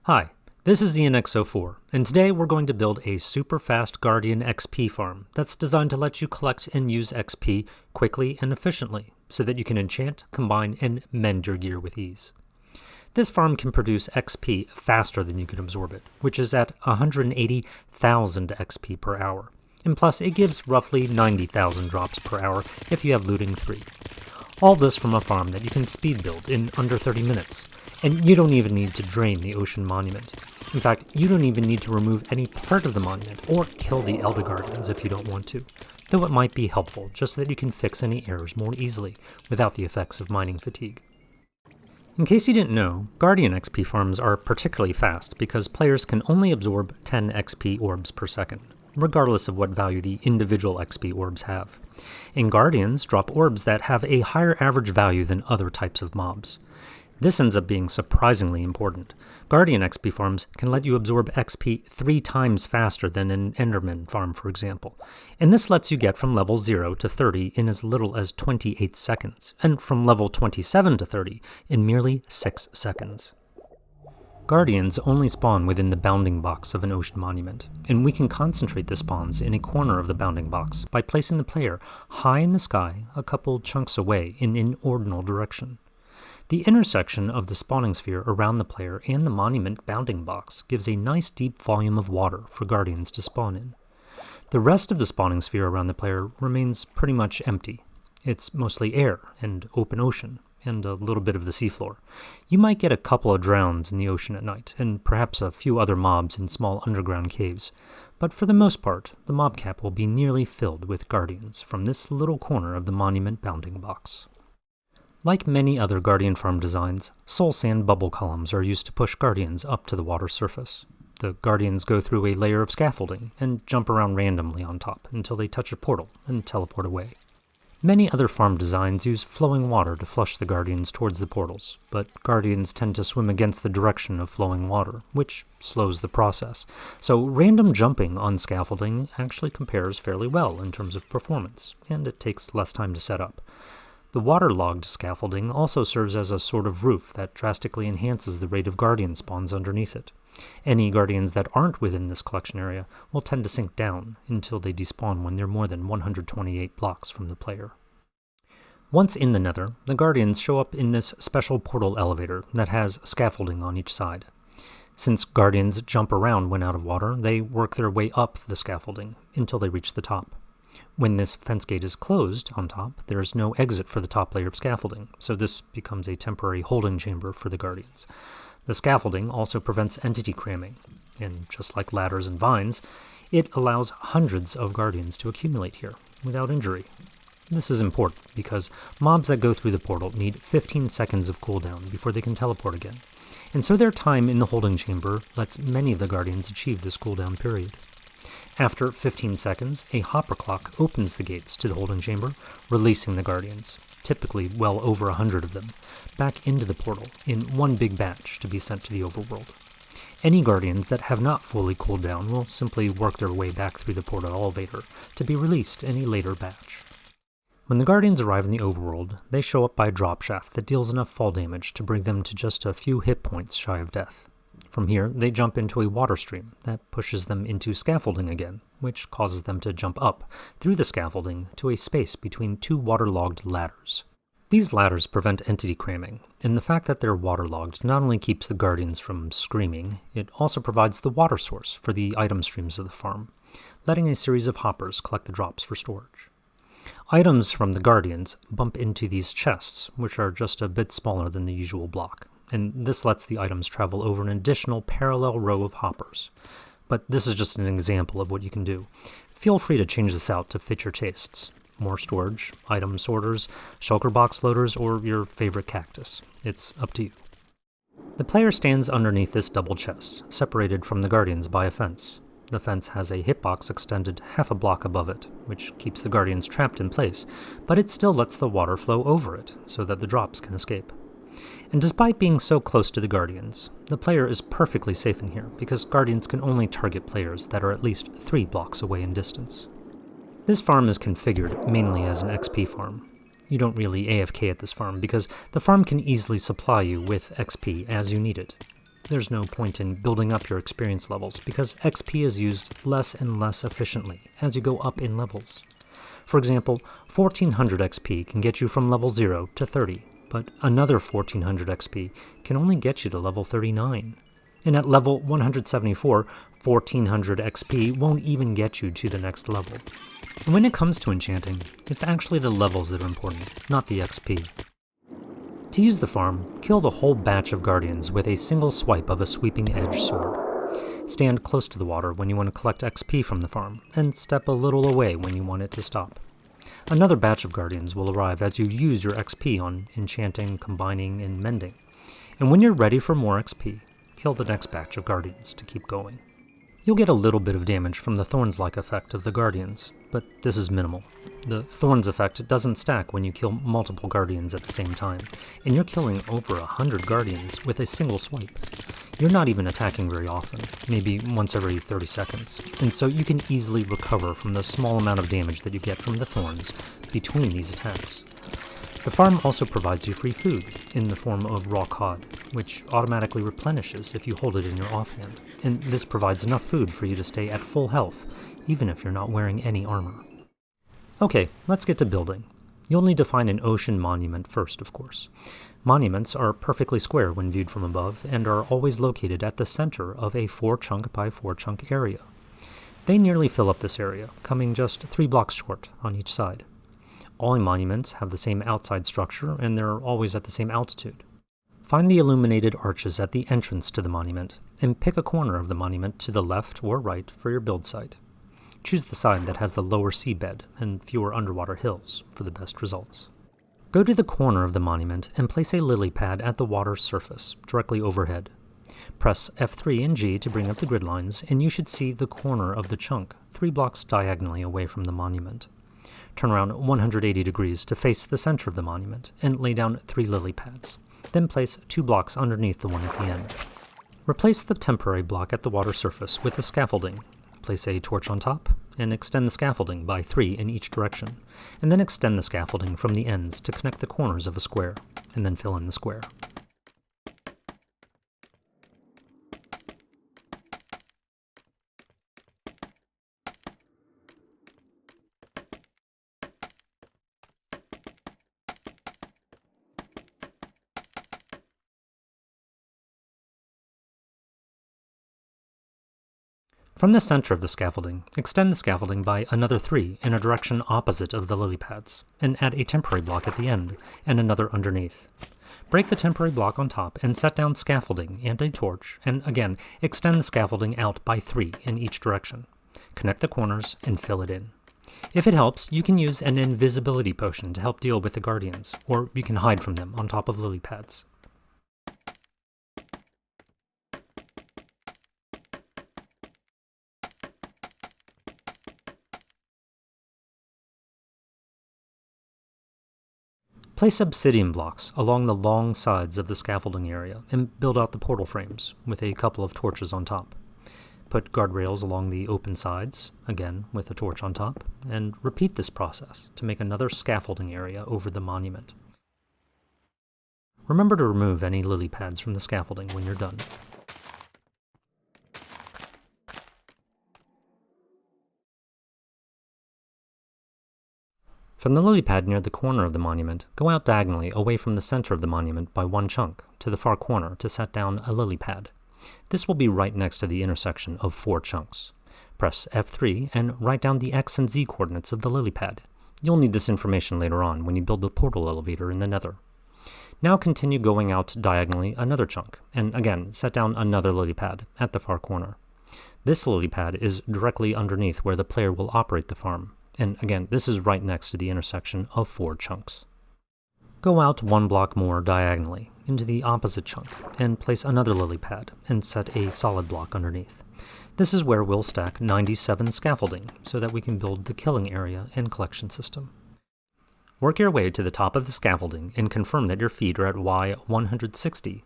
Hi, this is the NX04, and today we're going to build a super fast Guardian XP farm that's designed to let you collect and use XP quickly and efficiently, so that you can enchant, combine, and mend your gear with ease. This farm can produce XP faster than you can absorb it, which is at 180,000 XP per hour, and plus it gives roughly 90,000 drops per hour if you have looting 3. All this from a farm that you can speed build in under 30 minutes. And you don't even need to drain the ocean monument. In fact, you don't even need to remove any part of the monument or kill the Elder Guardians if you don't want to, though it might be helpful just so that you can fix any errors more easily without the effects of mining fatigue. In case you didn't know, Guardian XP farms are particularly fast because players can only absorb 10 XP orbs per second, regardless of what value the individual XP orbs have. And Guardians drop orbs that have a higher average value than other types of mobs. This ends up being surprisingly important. Guardian XP farms can let you absorb XP 3 times faster than an Enderman farm, for example. And this lets you get from level 0 to 30 in as little as 28 seconds, and from level 27 to 30 in merely 6 seconds. Guardians only spawn within the bounding box of an ocean monument, and we can concentrate the spawns in a corner of the bounding box by placing the player high in the sky a couple chunks away in an ordinal direction. The intersection of the spawning sphere around the player and the monument bounding box gives a nice deep volume of water for Guardians to spawn in. The rest of the spawning sphere around the player remains pretty much empty. It's mostly air and open ocean, and a little bit of the seafloor. You might get a couple of drowns in the ocean at night, and perhaps a few other mobs in small underground caves, but for the most part, the mob cap will be nearly filled with Guardians from this little corner of the monument bounding box. Like many other Guardian farm designs, soul sand bubble columns are used to push Guardians up to the water surface. The Guardians go through a layer of scaffolding and jump around randomly on top until they touch a portal and teleport away. Many other farm designs use flowing water to flush the Guardians towards the portals, but Guardians tend to swim against the direction of flowing water, which slows the process. So random jumping on scaffolding actually compares fairly well in terms of performance, and it takes less time to set up. The waterlogged scaffolding also serves as a sort of roof that drastically enhances the rate of Guardian spawns underneath it. Any Guardians that aren't within this collection area will tend to sink down until they despawn when they're more than 128 blocks from the player. Once in the Nether, the Guardians show up in this special portal elevator that has scaffolding on each side. Since Guardians jump around when out of water, they work their way up the scaffolding until they reach the top. When this fence gate is closed on top, there is no exit for the top layer of scaffolding, so this becomes a temporary holding chamber for the Guardians. The scaffolding also prevents entity cramming, and just like ladders and vines, it allows hundreds of Guardians to accumulate here without injury. This is important because mobs that go through the portal need 15 seconds of cooldown before they can teleport again, and so their time in the holding chamber lets many of the Guardians achieve this cooldown period. After 15 seconds, a hopper clock opens the gates to the holding chamber, releasing the Guardians, typically well over 100 of them, back into the portal in one big batch to be sent to the overworld. Any Guardians that have not fully cooled down will simply work their way back through the portal elevator to be released in a later batch. When the Guardians arrive in the overworld, they show up by a drop shaft that deals enough fall damage to bring them to just a few hit points shy of death. From here, they jump into a water stream that pushes them into scaffolding again, which causes them to jump up through the scaffolding to a space between 2 waterlogged ladders. These ladders prevent entity cramming, and the fact that they're waterlogged not only keeps the Guardians from screaming, it also provides the water source for the item streams of the farm, letting a series of hoppers collect the drops for storage. Items from the Guardians bump into these chests, which are just a bit smaller than the usual block, and this lets the items travel over an additional parallel row of hoppers. But this is just an example of what you can do. Feel free to change this out to fit your tastes. More storage, item sorters, shulker box loaders, or your favorite cactus. It's up to you. The player stands underneath this double chest, separated from the Guardians by a fence. The fence has a hitbox extended half a block above it, which keeps the Guardians trapped in place, but it still lets the water flow over it, so that the drops can escape. And despite being so close to the Guardians, the player is perfectly safe in here, because Guardians can only target players that are at least 3 blocks away in distance. This farm is configured mainly as an XP farm. You don't really AFK at this farm, because the farm can easily supply you with XP as you need it. There's no point in building up your experience levels because XP is used less and less efficiently as you go up in levels. For example, 1400 XP can get you from level 0 to 30, but another 1400 XP can only get you to level 39. And at level 174, 1400 XP won't even get you to the next level. And when it comes to enchanting, it's actually the levels that are important, not the XP. To use the farm, kill the whole batch of guardians with a single swipe of a sweeping edge sword. Stand close to the water when you want to collect XP from the farm, and step a little away when you want it to stop. Another batch of guardians will arrive as you use your XP on enchanting, combining, and mending. And when you're ready for more XP, kill the next batch of guardians to keep going. You'll get a little bit of damage from the Thorns-like effect of the guardians, but this is minimal. The Thorns effect doesn't stack when you kill multiple guardians at the same time, and you're killing over 100 guardians with a single swipe. You're not even attacking very often, maybe once every 30 seconds, and so you can easily recover from the small amount of damage that you get from the Thorns between these attacks. The farm also provides you free food in the form of raw cod, which automatically replenishes if you hold it in your offhand, and this provides enough food for you to stay at full health, even if you're not wearing any armor. Okay, let's get to building. You'll need to find an ocean monument first, of course. Monuments are perfectly square when viewed from above, and are always located at the center of a 4-chunk by 4-chunk area. They nearly fill up this area, coming just 3 blocks short on each side. All monuments have the same outside structure, and they're always at the same altitude. Find the illuminated arches at the entrance to the monument, and pick a corner of the monument to the left or right for your build site. Choose the side that has the lower seabed and fewer underwater hills for the best results. Go to the corner of the monument and place a lily pad at the water's surface, directly overhead. Press F3 and G to bring up the grid lines, and you should see the corner of the chunk, 3 blocks diagonally away from the monument. Turn around 180 degrees to face the center of the monument, and lay down 3 lily pads. Then place 2 blocks underneath the one at the end. Replace the temporary block at the water surface with the scaffolding. Place a torch on top, and extend the scaffolding by 3 in each direction, and then extend the scaffolding from the ends to connect the corners of a square, and then fill in the square. From the center of the scaffolding, extend the scaffolding by another 3 in a direction opposite of the lily pads, and add a temporary block at the end, and another underneath. Break the temporary block on top and set down scaffolding and a torch, and again, extend the scaffolding out by 3 in each direction. Connect the corners and fill it in. If it helps, you can use an invisibility potion to help deal with the guardians, or you can hide from them on top of lily pads. Place obsidian blocks along the long sides of the scaffolding area and build out the portal frames with a couple of torches on top. Put guardrails along the open sides, again with a torch on top, and repeat this process to make another scaffolding area over the monument. Remember to remove any lily pads from the scaffolding when you're done. From the lily pad near the corner of the monument, go out diagonally away from the center of the monument by 1 chunk to the far corner to set down a lily pad. This will be right next to the intersection of 4 chunks. Press F3 and write down the X and Z coordinates of the lily pad. You'll need this information later on when you build the portal elevator in the Nether. Now continue going out diagonally another chunk, and again set down another lily pad at the far corner. This lily pad is directly underneath where the player will operate the farm. And again, this is right next to the intersection of 4 chunks. Go out 1 block more diagonally into the opposite chunk and place another lily pad and set a solid block underneath. This is where we'll stack 97 scaffolding so that we can build the killing area and collection system. Work your way to the top of the scaffolding and confirm that your feet are at Y 160.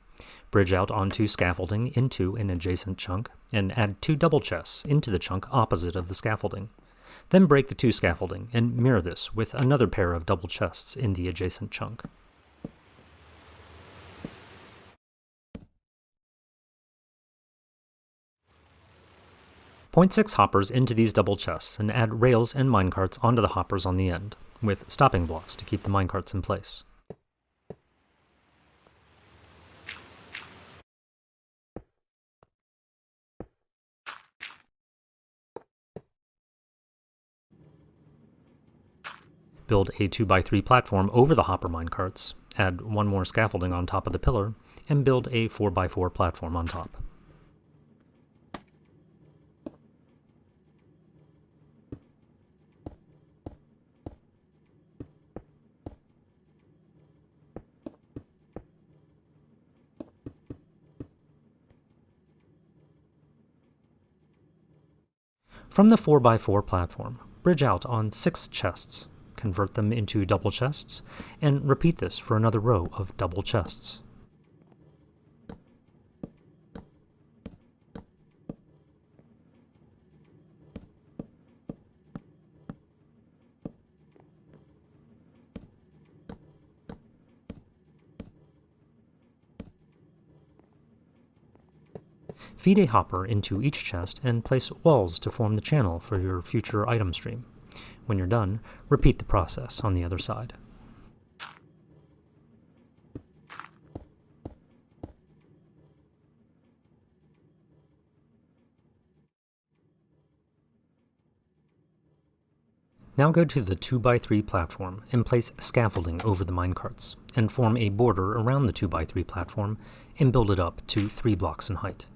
Bridge out onto scaffolding into an adjacent chunk and add 2 double chests into the chunk opposite of the scaffolding. Then break the 2 scaffolding and mirror this with another pair of double chests in the adjacent chunk. Point 6 hoppers into these double chests and add rails and minecarts onto the hoppers on the end, with stopping blocks to keep the minecarts in place. Build a 2x3 platform over the hopper minecarts, add one more scaffolding on top of the pillar, and build a 4x4 platform on top. From the 4x4 platform, bridge out on 6 chests, convert them into double chests, and repeat this for another row of double chests. Feed a hopper into each chest and place walls to form the channel for your future item stream. When you're done, repeat the process on the other side. Now go to the 2x3 platform and place scaffolding over the minecarts, and form a border around the 2x3 platform and build it up to 3 blocks in height.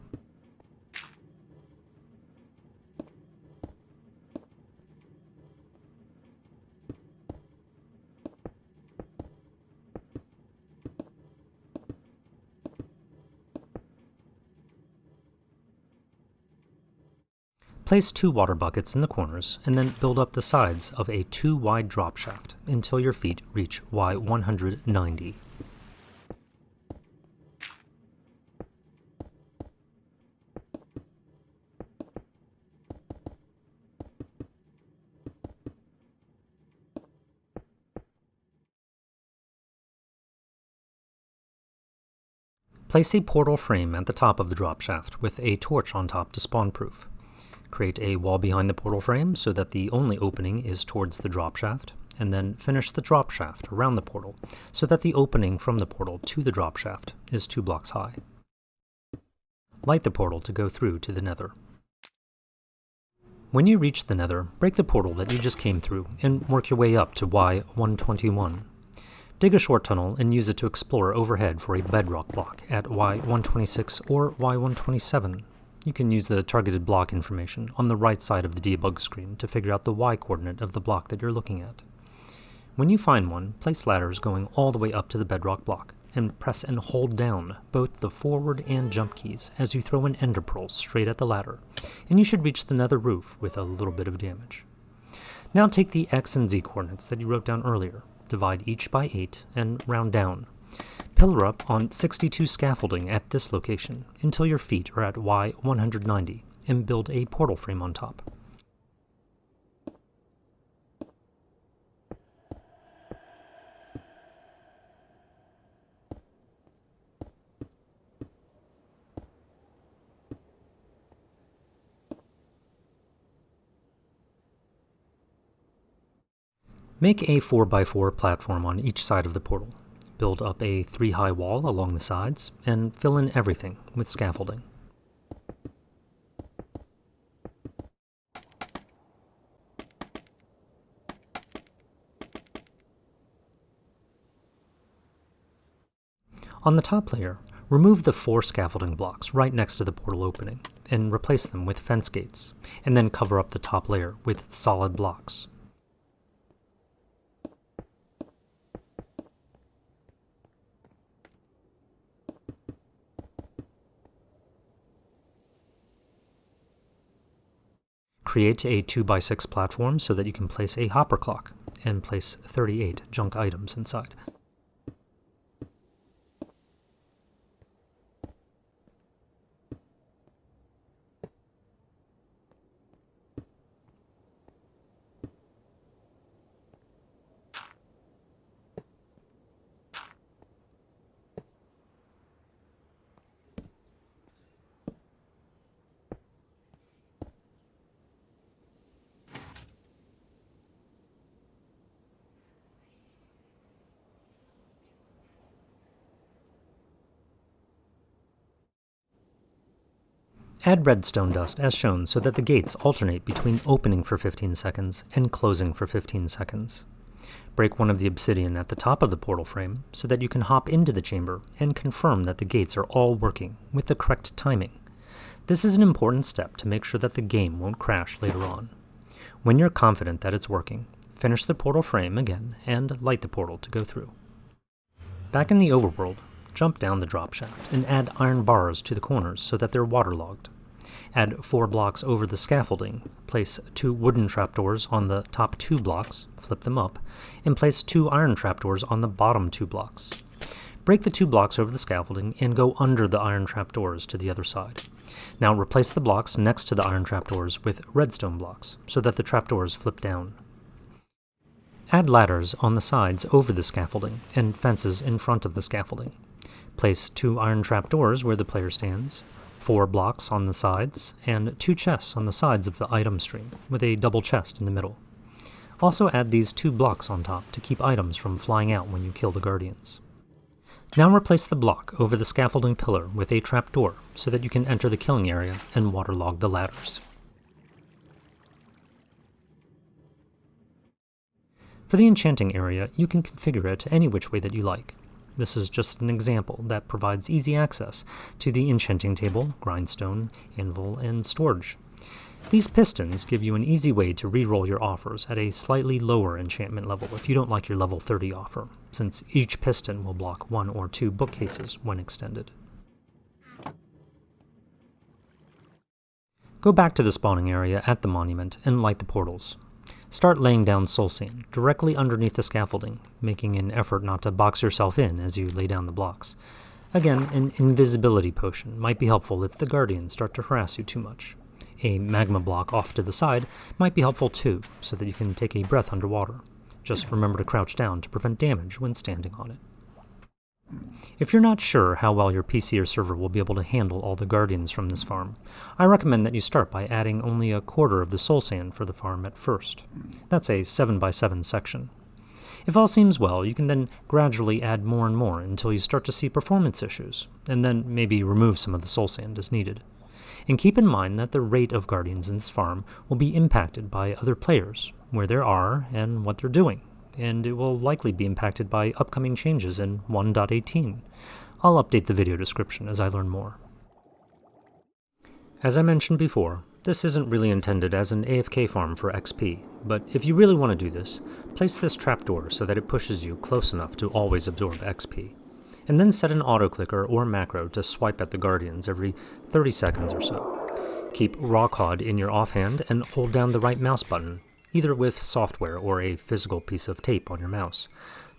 Place 2 water buckets in the corners, and then build up the sides of a 2-wide drop shaft until your feet reach Y190. Place a portal frame at the top of the drop shaft with a torch on top to spawn-proof. Create a wall behind the portal frame so that the only opening is towards the drop shaft, and then finish the drop shaft around the portal so that the opening from the portal to the drop shaft is 2 blocks high. Light the portal to go through to the nether. When you reach the nether, break the portal that you just came through and work your way up to Y121. Dig a short tunnel and use it to explore overhead for a bedrock block at Y126 or Y127. You can use the targeted block information on the right side of the debug screen to figure out the Y coordinate of the block that you're looking at. When you find one, place ladders going all the way up to the bedrock block, and press and hold down both the forward and jump keys as you throw an ender pearl straight at the ladder, and you should reach the nether roof with a little bit of damage. Now take the X and Z coordinates that you wrote down earlier, divide each by 8, and round down. Pillar up on 62 scaffolding at this location until your feet are at Y190, and build a portal frame on top. Make a 4x4 platform on each side of the portal. Build up a 3-high wall along the sides, and fill in everything with scaffolding. On the top layer, remove the 4 scaffolding blocks right next to the portal opening, and replace them with fence gates, and then cover up the top layer with solid blocks. Create a 2x6 platform so that you can place a hopper clock, and place 38 junk items inside. Add redstone dust as shown so that the gates alternate between opening for 15 seconds and closing for 15 seconds. Break one of the obsidian at the top of the portal frame so that you can hop into the chamber and confirm that the gates are all working with the correct timing. This is an important step to make sure that the game won't crash later on. When you're confident that it's working, finish the portal frame again and light the portal to go through. Back in the overworld, jump down the drop shaft and add iron bars to the corners so that they're waterlogged. Add 4 blocks over the scaffolding, place 2 wooden trapdoors on the top 2 blocks, flip them up, and place 2 iron trapdoors on the bottom 2 blocks. Break the 2 blocks over the scaffolding and go under the iron trapdoors to the other side. Now replace the blocks next to the iron trapdoors with redstone blocks so that the trapdoors flip down. Add ladders on the sides over the scaffolding and fences in front of the scaffolding. Place 2 iron trapdoors where the player stands, 4 blocks on the sides, and 2 chests on the sides of the item stream, with a double chest in the middle. Also add these 2 blocks on top to keep items from flying out when you kill the guardians. Now replace the block over the scaffolding pillar with a trapdoor so that you can enter the killing area and waterlog the ladders. For the enchanting area, you can configure it any which way that you like. This is just an example that provides easy access to the enchanting table, grindstone, anvil, and storage. These pistons give you an easy way to reroll your offers at a slightly lower enchantment level if you don't like your level 30 offer, since each piston will block 1 or 2 bookcases when extended. Go back to the spawning area at the monument and light the portals. Start laying down soul sand directly underneath the scaffolding, making an effort not to box yourself in as you lay down the blocks. Again, an invisibility potion might be helpful if the guardians start to harass you too much. A magma block off to the side might be helpful too, so that you can take a breath underwater. Just remember to crouch down to prevent damage when standing on it. If you're not sure how well your PC or server will be able to handle all the guardians from this farm, I recommend that you start by adding only a quarter of the soul sand for the farm at first. That's a 7x7 section. If all seems well, you can then gradually add more and more until you start to see performance issues, and then maybe remove some of the soul sand as needed. And keep in mind that the rate of guardians in this farm will be impacted by other players, where there are, and what they're doing. And it will likely be impacted by upcoming changes in 1.18. I'll update the video description as I learn more. As I mentioned before, this isn't really intended as an AFK farm for XP, but if you really want to do this, place this trapdoor so that it pushes you close enough to always absorb XP, and then set an auto-clicker or macro to swipe at the guardians every 30 seconds or so. Keep raw COD in your offhand and hold down the right mouse button, either with software or a physical piece of tape on your mouse.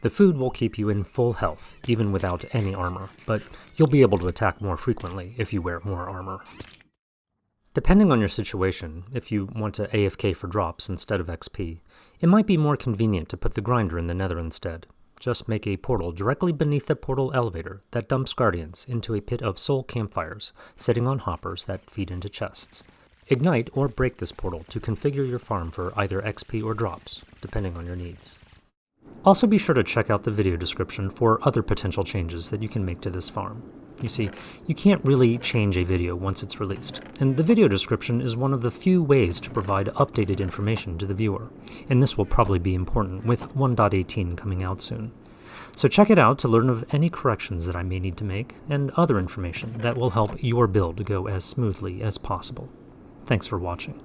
The food will keep you in full health, even without any armor, but you'll be able to attack more frequently if you wear more armor. Depending on your situation, if you want to AFK for drops instead of XP, it might be more convenient to put the grinder in the nether instead. Just make a portal directly beneath the portal elevator that dumps guardians into a pit of soul campfires sitting on hoppers that feed into chests. Ignite or break this portal to configure your farm for either XP or drops, depending on your needs. Also be sure to check out the video description for other potential changes that you can make to this farm. You see, you can't really change a video once it's released, and the video description is one of the few ways to provide updated information to the viewer, and this will probably be important with 1.18 coming out soon. So check it out to learn of any corrections that I may need to make, and other information that will help your build go as smoothly as possible. Thanks for watching.